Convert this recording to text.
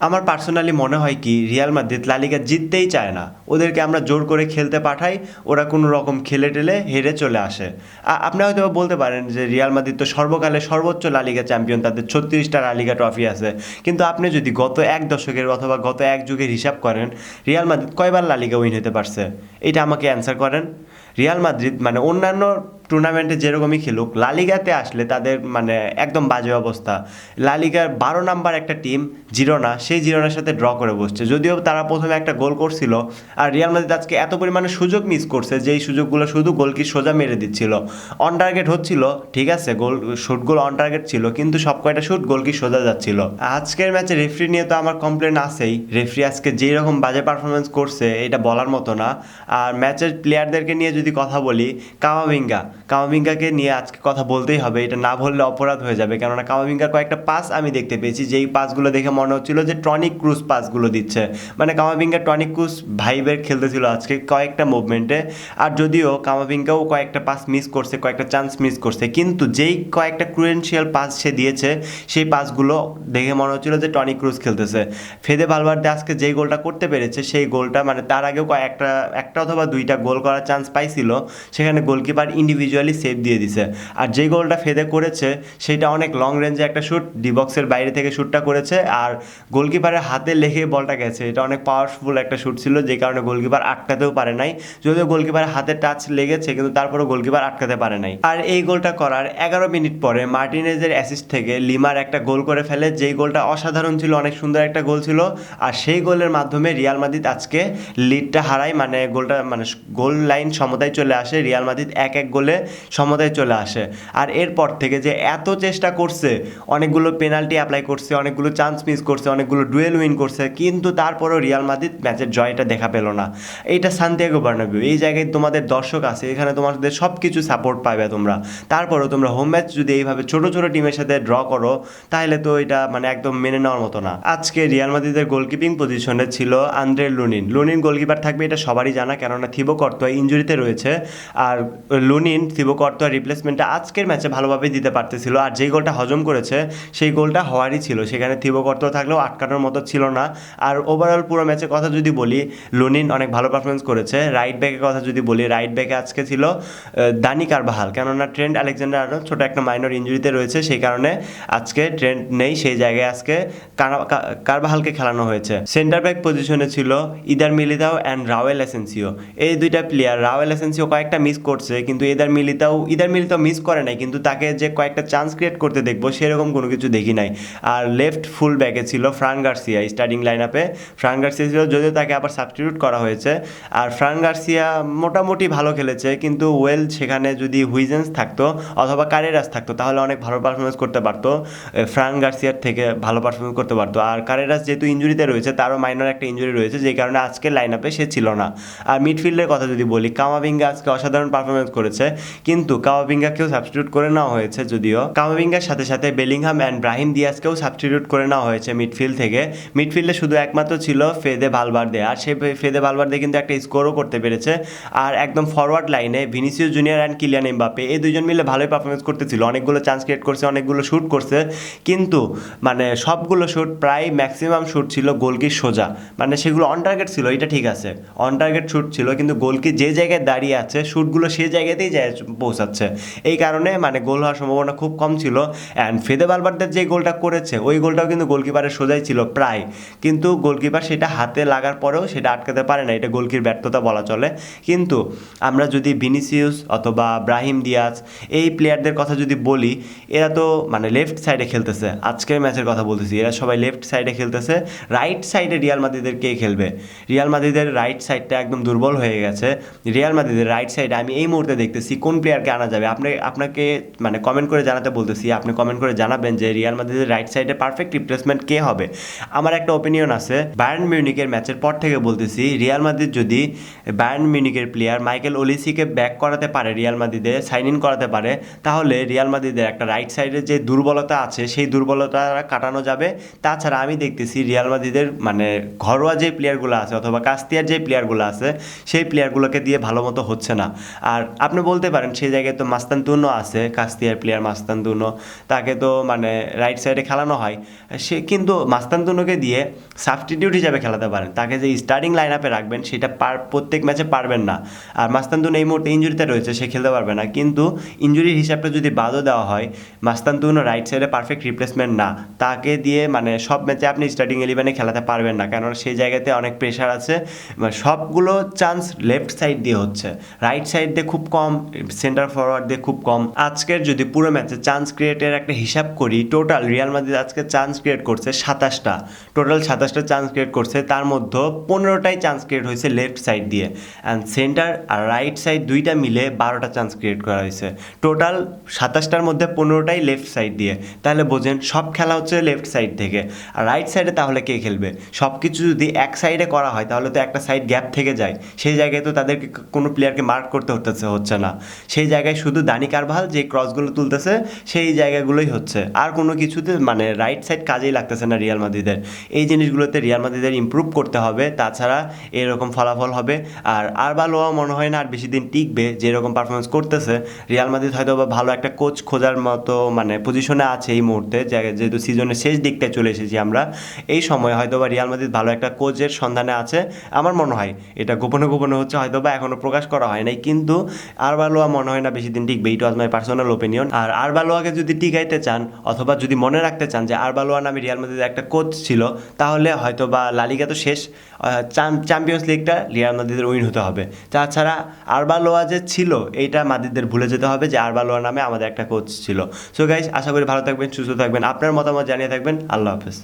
আমার পার্সোনালি মনে হয় কি রিয়াল মাদ্রিদ লা লিগা জিততেই চায় না, ওদেরকে আমরা জোর করে খেলতে পাঠাই, ওরা কোনো রকম খেলে টেলে হেরে চলে আসে। আপনি হয়তো বলতে পারেন যে রিয়াল মাদ্রিদ তো সর্বকালে সর্বোচ্চ লা লিগা চ্যাম্পিয়ন, তাদের 36টা লা লিগা ট্রফি আছে। কিন্তু আপনি যদি গত এক দশকের অথবা গত এক যুগের হিসাব করেন, রিয়াল মাদ্রিদ কয়বার লা লিগা উইন হতে পারছে? এটা আমাকে অ্যান্সার করেন। রিয়াল মাদ্রিদ মানে অন্যান্য টুর্নামেন্টে যেরকমই খেলুক, লা লিগাতে আসলে তাদের মানে একদম বাজে অবস্থা। লা লিগার 12 নাম্বার একটা টিম জিরোনা, সেই জিরোনার সাথে ড্র করে বসছে, যদিও তারা প্রথমে একটা গোল করছিল। আর রিয়াল মাদ্রিদ আজকে এত পরিমাণে সুযোগ মিস করছে যেই সুযোগগুলো শুধু গোলকি সোজা মেরে দিচ্ছিল। অন টার্গেট হচ্ছিল, ঠিক আছে, গোল শুটগুলো অন টার্গেট ছিল, কিন্তু সব কয়টা শুট গোলকি সোজা যাচ্ছিল। আজকের ম্যাচে রেফারি নিয়ে তো আমার কমপ্লেন আছেই। রেফারি আজকে যেই রকম বাজে পারফরমেন্স করছে এটা বলার মতো না। আর ম্যাচের প্লেয়ারদেরকে নিয়ে যদি কথা বলি, কামাভিঙ্গাকে নিয়ে আজকে কথা বলতেই হবে, এটা না বললে অপরাধ হয়ে যাবে। কেননা কামাভিঙ্গার কয়েকটা পাস আমি দেখতে পেয়েছি, যেই পাসগুলো দেখে মনে হচ্ছিল যে টনিক ক্রুজ পাসগুলো দিচ্ছে। মানে কামাভিঙ্গা টনিক ক্রুজ ভাইবের খেলতেছিল আজকে কয়েকটা মুভমেন্টে। আর যদিও কামাভিঙ্গাও কয়েকটা পাস মিস করছে, কয়েকটা চান্স মিস করছে, কিন্তু যেই কয়েকটা ক্রুয়েন্সিয়াল পাস সে দিয়েছে সেই পাসগুলো দেখে মনে হচ্ছিল যে টনিক ক্রুজ খেলতেছে। ফেদে ভালভার্দে আজকে যেই গোলটা করতে পেরেছে, সেই গোলটা মানে তার আগেও একটা অথবা দুইটা গোল করার চান্স পাইছিল, সেখানে গোলকিপার ইন্ডিভিজুয়ালি সেভ দিয়ে দিছে। আর যেই গোলটা ফেদে করেছে সেটা অনেক লং রেঞ্জে একটা শ্যুট, ডি বক্সের বাইরে থেকে শ্যুটটা করেছে, আর গোলকিপারের হাতে লেগে বলটা গেছে। এটা অনেক পাওয়ারফুল একটা শ্যুট ছিল, যে কারণে গোলকিপার আটকাতেও পারে নাই। যদিও গোলকিপারের হাতে টাচ লেগেছে, কিন্তু তারপরেও গোলকিপার আটকাতে পারে নাই। আর এই গোলটা করার 11 মিনিট পরে মার্টিনেজের অ্যাসিস্ট থেকে লিমার একটা গোল করে ফেলে, যেই গোলটা অসাধারণ ছিল, অনেক সুন্দর একটা গোল ছিল। আর সেই গোলের মাধ্যমে রিয়াল মাদ্রিদ আজকে লিডটা হারায়, মানে গোলটা মানে গোল লাইন সমতায় চলে আসে, রিয়াল মাদ্রিদ 1-1 গোলে সমতায় চলে আসে। আর এরপর থেকে যে এত চেষ্টা করছে, অনেকগুলো পেনাল্টি অ্যাপ্লাই করছে, অনেকগুলো চান্স মিস করছে, অনেকগুলো ডুয়েল উইন করছে, কিন্তু তারপরেও রিয়াল মাদ্রিদ ম্যাচের জয়টা দেখা পেল না। এইটা সান্তিয়াগো বার্নাবিউ, এই জায়গায় তোমাদের দর্শক আছে, এখানে তোমাদের সব কিছু সাপোর্ট পাবে তোমরা। তারপরেও তোমরা হোম ম্যাচ যদি এইভাবে ছোট ছোট টিমের সাথে ড্র করো, তাহলে তো এটা মানে একদম মেনে নেওয়ার মতো না। আজকে রিয়াল মাদ্রিদের গোলকিপিং পজিশনে ছিল আন্দ্রে লুনিন গোলকিপার থাকবে, এটা সবারই জানা, কেননা থিবো কর্তোয়া ইনজুরিতে রয়েছে। আর থিবো কর্তোয়ার রিপ্লেসমেন্টটা আজকের ম্যাচে ভালোভাবে দিতে পারতেছিল। আর যেই গোলটা হজম করেছে সেই গোলটা হওয়ারই ছিল, সেখানে থিবো কর্তোয়া থাকলেও আটকানোর মতো ছিল না। আর ওভারঅল পুরো ম্যাচের কথা যদি বলি, লুনিন অনেক ভালো পারফরমেন্স করেছে। রাইট ব্যাকের কথা যদি বলি, রাইট ব্যাকে আজকে ছিল দানি কারবাহাল, কেননা ট্রেন্ট আলেকজান্ডার আর্নল্ড ছোটো একটা মাইনর ইনজুরিতে রয়েছে, সেই কারণে আজকে ট্রেন্ট নেই, সেই জায়গায় আজকে কারবাহালকে খেলানো হয়েছে। সেন্টার ব্যাক পজিশনে ছিল ইদার মিলিতাও অ্যান্ড রাউয়েল এসেন্সিও, এই দুইটা প্লেয়ার। রাউয়েল এসেন্সিও কয়েকটা মিস করছে, কিন্তু ইদার মিলিতাও মিস করে নাই, কিন্তু তাকে যে কয়েকটা চান্স ক্রিয়েট করতে দেখবো সেরকম কোনো কিছু দেখি নাই। আর লেফট ফুল ব্যাকে ছিল ফ্রান গার্সিয়া, স্টার্টিং লাইন আপে ফ্রান গার্সিয়া ছিল, যদিও তাকে আবার সাবস্টিটিউট করা হয়েছে। আর ফ্রান গার্সিয়া মোটামুটি ভালো খেলেছে, কিন্তু সেখানে যদি হুইজেন্স থাকতো অথবা কারেরাস থাকতো, তাহলে অনেক ভালো পারফরমেন্স করতে পারতো, ফ্রান গার্সিয়ার থেকে ভালো পারফরমেন্স করতে পারতো। আর কারেরাস যেহেতু ইঞ্জুরিতে রয়েছে, তারও মাইনর একটা ইঞ্জুরি রয়েছে, যে কারণে আজকে লাইন আপে সে ছিল না। আর মিডফিল্ডের কথা যদি বলি, কামাভিঙ্গা আজকে অসাধারণ পারফরমেন্স করেছে, কিন্তু কামাভিঙ্গাকেও সাবস্টিটিউট করে নেওয়া হয়েছে। যদিও কামাভিঙ্গার সাথে সাথে বেলিংহাম অ্যান্ড ব্রাহিম দিয়াজকেও সাবস্টিটিউট করে নেওয়া হয়েছে মিডফিল্ড থেকে। মিডফিল্ডে শুধু একমাত্র ছিল ফেদে ভালভার্দে, আর সে ফেদে ভালভার্দে কিন্তু একটা স্কোরও করতে পেরেছে। আর একদম ফরওয়ার্ড লাইনে Vinicius junior and Kylian Mbappe, এই দুজন মিলে ভালোই পারফরমেন্স করতেছিল, অনেকগুলো চান্স ক্রিয়েট করছে, অনেকগুলো শ্যুট করছে, কিন্তু মানে সবগুলো শ্যুট প্রায় ম্যাক্সিমাম শ্যুট ছিল গোলকির সোজা, মানে সেগুলো অন টার্গেট ছিল, এটা ঠিক আছে, অন টার্গেট শ্যুট ছিল, কিন্তু গোলকি যে জায়গায় দাঁড়িয়ে আছে শ্যুটগুলো সেই জায়গাতেই যায় পৌঁছাচ্ছে, এই কারণে মানে গোল হওয়ার সম্ভাবনা খুব কম ছিল। অ্যান্ড ফেদে ভালভার্দের যে গোলটা করেছে ওই গোলটাও কিন্তু গোলকিপারের সোজাই ছিল প্রায়, কিন্তু গোলকিপার সেটা হাতে লাগার পরেও সেটা আটকাতে পারে না, এটা গোলকির ব্যর্থতা বলা চলে। কিন্তু আমরা যদি ভিনিসিয়াস অথবা ব্রাহিম দিয়াজ এই প্লেয়ারদের কথা যদি বলি, এরা তো মানে লেফট সাইডে খেলতেছে, আজকের ম্যাচের কথা বলতেছি, এরা সবাই লেফট সাইডে খেলতেছে। রাইট সাইডে রিয়াল মাদ্রিদের কে খেলবে? রিয়াল মাদ্রিদের রাইট সাইডটা একদম দুর্বল হয়ে গেছে। রিয়াল মাদ্রিদের রাইট সাইডে আমি এই মুহূর্তে দেখতেছি কোন প্লেয়ারকে আনা যাবে। আপনাকে মানে কমেন্ট করে জানাতে বলতেছি, আপনি কমেন্ট করে জানাবেন যে রিয়াল মাদ্রিদের রাইট সাইডে পারফেক্ট রিপ্লেসমেন্ট কে হবে। আমার একটা ওপিনিয়ন আছে, বায়ার্ন মিউনিকের ম্যাচের পর থেকে বলতেছি, রিয়াল মাদ্রিদ যদি বায়ার্ন মিউনিকের প্লেয়ার মাইকেল ওলিসিকে ব্যাক করাতে পারে, রিয়াল মাদ্রিদে সাইন ইন করাতে পারে, তাহলে রিয়াল মাদ্রিদের একটা রাইট সাইডের যে দুর্বলতা আছে সেই দুর্বলতা কাটানো যাবে। তাছাড়া আমি দেখতেছি রিয়াল মাদ্রিদের মানে ঘরোয়া যে প্লেয়ারগুলো আছে অথবা কাস্তিয়ার যে প্লেয়ারগুলো আছে সেই প্লেয়ারগুলোকে দিয়ে ভালো মতো হচ্ছে না। আর আপনি বলতে পারেন সেই জায়গায় তো মাস্তানতুনো আছে, কাস্তিয়ার প্লেয়ার মাস্তানতুনো, তাকে তো মানে রাইট সাইডে খেলানো হয়। সে কিন্তু মাস্তানতুনোকে দিয়ে সাবস্টিটিউট হিসাবে খেলাতে পারেন, তাকে যে স্টার্টিং লাইন আপে রাখবেন সেটা প্রত্যেক ম্যাচে পারবেন না। আর মাস্তানতুনো এই মুহূর্তে ইঞ্জুরিতে রয়েছে, সে খেলতে পারবে না, কিন্তু ইঞ্জুরির হিসাবটা যদি বাদও দেওয়া হয়, মাস্তানতুনো রাইট সাইডে পারফেক্ট রিপ্লেসমেন্ট না, তাকে দিয়ে মানে সব ম্যাচে আপনি স্টার্টিং 11-এ খেলাতে পারবেন না, কেননা সেই জায়গাতে অনেক প্রেশার আছে। সবগুলো চান্স লেফট সাইড দিয়ে হচ্ছে, রাইট সাইড দিয়ে খুব কম, সেন্টার ফরওয়ার্ড দিয়ে খুব কম। আজকের যদি পুরো ম্যাচে চান্স ক্রিয়েটের একটা হিসাব করি, টোটাল রিয়াল মাদ্রিদ আজকে চান্স ক্রিয়েট করছে 27টা, টোটাল 27টা চান্স ক্রিয়েট করছে, তার মধ্যে 15টাই চান্স ক্রিয়েট হয়েছে লেফট সাইড দিয়ে, অ্যান্ড সেন্টার আর রাইট সাইড দুইটা মিলে 12টা চান্স ক্রিয়েট করা হয়েছে। টোটাল 27টার মধ্যে 15টাই লেফট সাইড দিয়ে, তাহলে বোঝেন সব খেলা হচ্ছে লেফট সাইড থেকে। আর রাইট সাইডে তাহলে কে খেলবে? সব কিছু যদি এক সাইডে করা হয় তাহলে তো একটা সাইড গ্যাপ থেকে যায়, সেই জায়গায় তো তাদেরকে কোনো প্লেয়ারকে মার্ক করতে হচ্ছে না, সেই জায়গায় শুধু দানি কারভাল যে ক্রসগুলো তুলতেছে সেই জায়গাগুলোই হচ্ছে, আর কোনো কিছুতে মানে রাইট সাইড কাজেই লাগতেছে না রিয়াল মাদ্রিদের। এই জিনিসগুলোতে রিয়াল মাদ্রিদের ইমপ্রুভ করতে হবে, তাছাড়া এরকম ফলাফল হবে। আর আরবালোয়া মনে হয় না আর বেশি দিন টিকবে, যেরকম পারফরমেন্স করতেছে। রিয়াল মাদ্রিদ হয়তো বা ভালো একটা কোচ খোঁজার মতো মানে পজিশনে আছে এই মুহূর্তে, যেহেতু সিজনের শেষ দিকটায় চলে এসেছি আমরা, এই সময় হয়তো বা রিয়াল মাদ্রিদ ভালো একটা কোচের সন্ধানে আছে আমার মনে হয়। এটা গোপনে গোপনে হচ্ছে, হয়তো বা এখনও প্রকাশ করা হয় নাই, কিন্তু আরবালোয়া মনে হয় না বেশি দিন টিকবে, ইট ওয়াজ মাই পার্সোনাল ওপিনিয়ন। আর আরবালোয়াকে যদি টিকাইতে চান অথবা যদি মনে রাখতে চান যে আরবালোয়া নামে রিয়াল মাদ্রিদের একটা কোচ ছিল, তাহলে হয়তো বা লালিগা তো শেষ, চ্যাম্পিয়ন্স লিগটা রিয়াল মাদ্রিদের উইন হতে হবে। তাছাড়া আরবালোয়া যে ছিল এইটা মাদ্রিদের ভুলে যেতে হবে যে আরবালোয়া নামে আমাদের একটা কোচ ছিল। সো গাইস, আশা করি ভালো থাকবেন, সুস্থ থাকবেন, আপনার মতামত জানিয়ে থাকবেন। আল্লাহ হাফেজ।